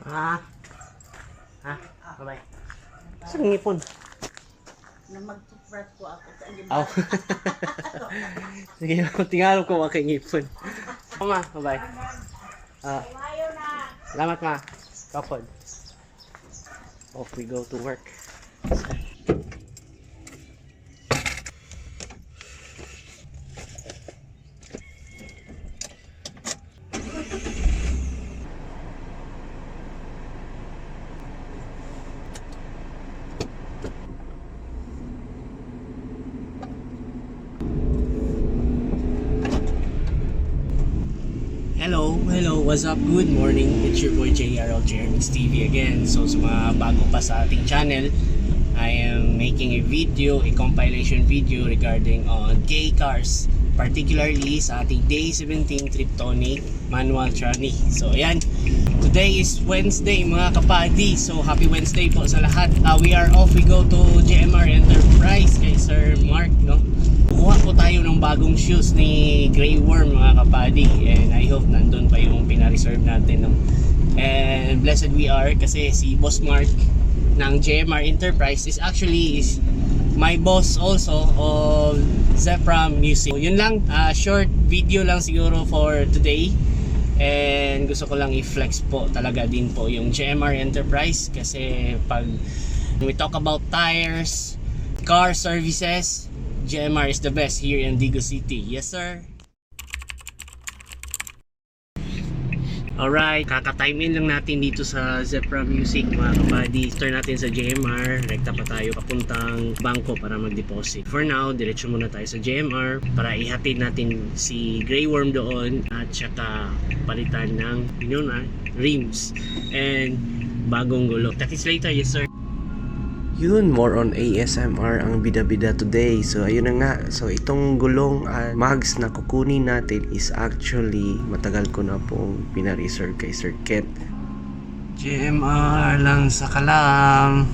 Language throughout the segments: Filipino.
Ha? Ha? Bye-bye. Saan ngipon? Na mag-toothbrush ko ako sa Aw. Sige, tingnan ko mga ngipon. Ma, bye-bye. Salamat ma. Kapod. Off we go to work. Hello, what's up? Good morning. It's your boy JRL Jeremy's TV again. So sa mga bago pa sa ating channel, I am making a video, a compilation video regarding on gay cars, particularly sa ating Day 17 Triptonic manual tranny. So ayan, today is Wednesday mga kapadi. So happy Wednesday po sa lahat. We are off, we go to GMR Enterprise kay Sir Mark, no? Kuha po tayo ng bagong shoes ni Grey Worm mga kapadi, and I hope nandun pa yung pina-reserve natin, no? And blessed we are kasi si Boss Mark ng GMR Enterprise is actually my boss also of Zepram Music. So, yun lang, short video lang siguro for today, and gusto ko lang i-flex po talaga din po yung GMR Enterprise kasi pag we talk about tires, car services, GMR is the best here in Digo City. Yes sir. Alright, kaka-time in lang natin dito sa Zepram Music mga kabady. Start natin sa GMR, rekta pa tayo papuntang bangko para mag-deposit. For now, diretso muna tayo sa GMR para ihatid natin si Grey Worm doon at saka palitan ng rims and bagong gulo. That is later, yes sir. Yun, more on ASMR ang bida-bida today. So ayun na nga. So itong gulong mags na kukunin natin is actually matagal ko na pong pina-reserve kay Sir Kent. GMR lang sa kalam.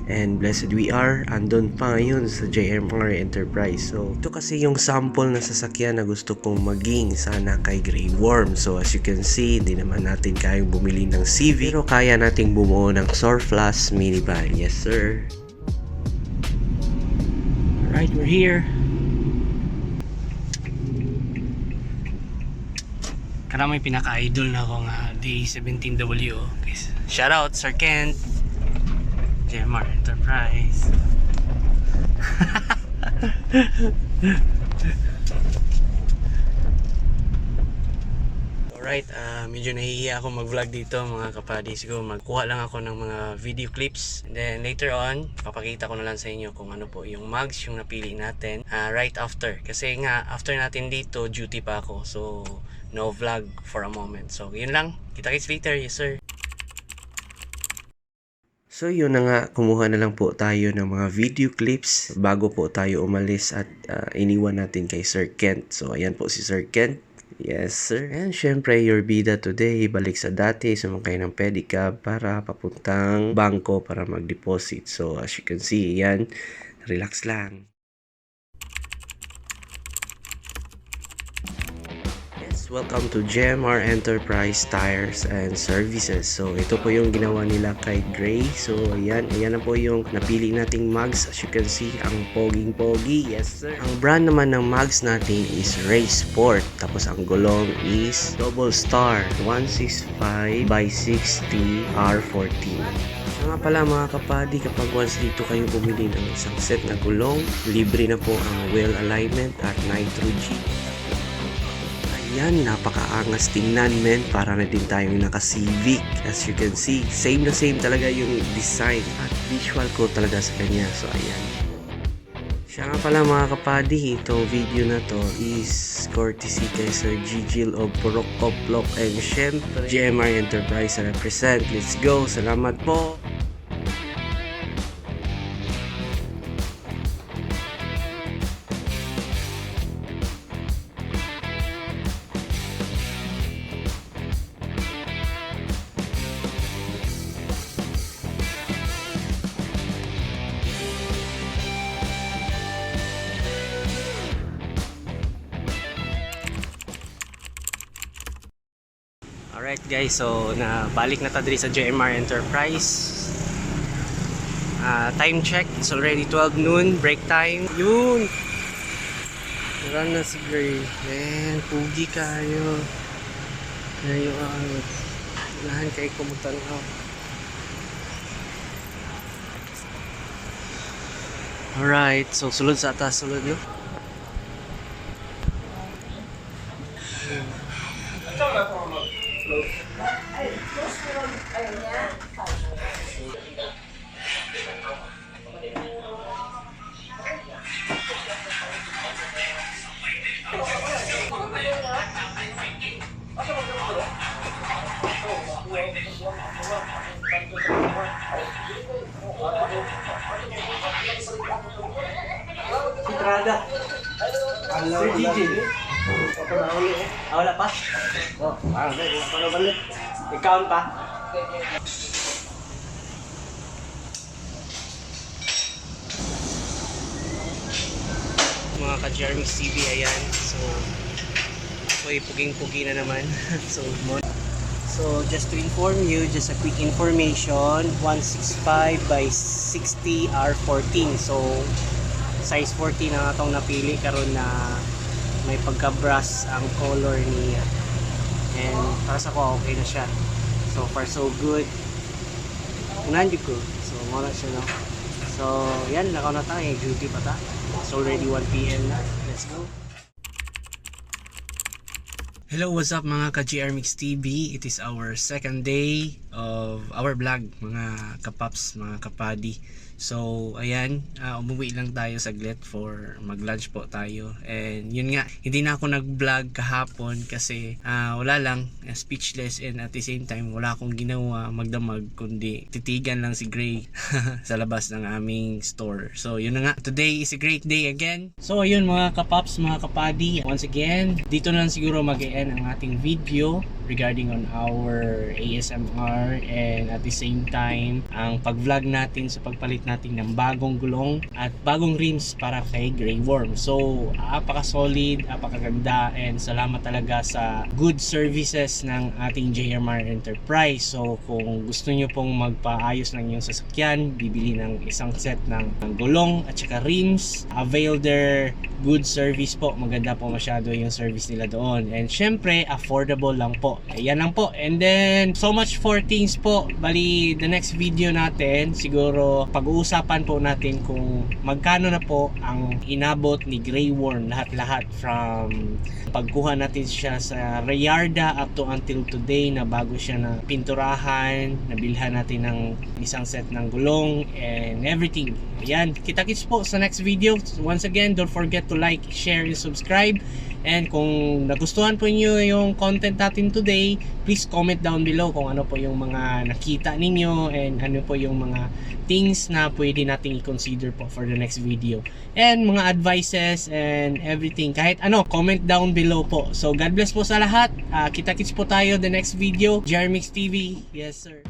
And blessed we are, andun pa ngayon sa GMR Enterprise. So ito kasi yung sample na sasakyan na gusto kong maging sana kay Grey Worm. So as you can see, hindi naman natin kayang bumili ng Civic, pero kaya nating bumuo ng Surplus minivan. Yes sir. Alright, we're here. Karamay pinaka-idol na akong Day 17W. Shout out Sir Kent, GMR Enterprise. Alright, medyo nahihiya ako mag-vlog dito mga kapadi. Siguro magkuha lang ako ng mga video clips. And then later on, papakita ko na lang sa inyo kung ano po yung mugs yung napili natin right after. Kasi nga, after natin dito, duty pa ako. So, no vlog for a moment. So, yun lang. Kita-kits later. Yes sir. So yun na nga, kumuha na lang po tayo ng mga video clips bago po tayo umalis at iniwan natin kay Sir Kent. So ayan po si Sir Kent. Yes sir. And syempre your bida today, balik sa dati, sumakay ng pedicab para papuntang bangko para mag-deposit. So as you can see, yan, relax lang. Welcome to GMR Enterprise Tires and Services. So ito po yung ginawa nila kay Grey. So ayan na po yung napili nating mugs. As you can see, ang poging-pogi. Yes sir. Ang brand naman ng mugs natin is Race Sport. Tapos ang gulong is Double Star 165 by 60 R14. So nga pala mga kapadi, kapag once dito kayo bumili ng isang set na gulong, libre na po ang wheel alignment at Nitro G. Yan, napakaangas tingnan men, para na din tayong naka-Civic. As you can see, same na same talaga yung design at visual ko talaga sa kanya. So ayan. Siya nga pala mga kapadi, itong video na to is courtesy kay Sir Gigil of Purok Koplok and syempre GMR Enterprise represent. Let's go, salamat po. Alright, guys, so balik na ta diri sa JMR Enterprise. Time check, it's already 12 noon, break time. Yun! Run na si Gray. Man, pugi kayo. Ngayon, lahan kayo kumutanaw. Alright, so sulod sa atas, sulod no? Entrada. Sir Gigi. Wala pa? Oh, wala balik. I-count pa? Mga ka-Jeremy TV, ayan. So, ako'y puging-pugi na naman. So, just to inform you, just a quick information, 165 by 60 R14. So, size 14 na itong napili karon na may pagka-brass ang color niya. And para sa ko, okay na siya. So far, so good. Nandiyo ko. So, muna siya, no? So, yan, lakaw na tayo. Duty pa ta. It's already 1 PM na. Let's go. Hello, what's up mga ka-GR Mix TV? It is our second day of our vlog, mga kapaps, mga kapadi. So, ayan, umuwi lang tayo saglit for mag-lunch po tayo. And yun nga, hindi na ako nag-vlog kahapon kasi wala lang, speechless, and at the same time, wala akong ginawa magdamag kundi titigan lang si Gray sa labas ng aming store. So, yun na nga, today is a great day again. So, ayun mga kapaps, mga kapadi, once again, dito na lang siguro mag-e-end ang ating video regarding on our ASMR, and at the same time ang pag-vlog natin sa pagpalit natin ng bagong gulong at bagong rims para kay Grey Worm. So apaka-solid, apakaganda, and salamat talaga sa good services ng ating JMR Enterprise. So kung gusto nyo pong magpaayos ng inyong sasakyan, bibili ng isang set ng gulong at saka rims, avail their good service po. Maganda po masyado yung service nila doon, and syempre affordable lang po. Ayan lang po. And then so much for things po. Bali the next video natin siguro pag-uusapan po natin kung magkano na po ang inabot ni Grey Worm lahat-lahat from pagkuha natin siya sa Rayarda up to until today na bago siya na pinturahan, nabilhan natin ng isang set ng gulong and everything. Ayan, kita-kits po sa next video. Once again, don't forget to like, share, and subscribe. And kung nagustuhan po niyo yung content natin today, please comment down below kung ano po yung mga nakita ninyo and ano po yung mga things na pwede nating i-consider po for the next video. And mga advices and everything, kahit ano, comment down below po. So God bless po sa lahat. Kita-kits po tayo the next video. JR Mix TV. Yes sir.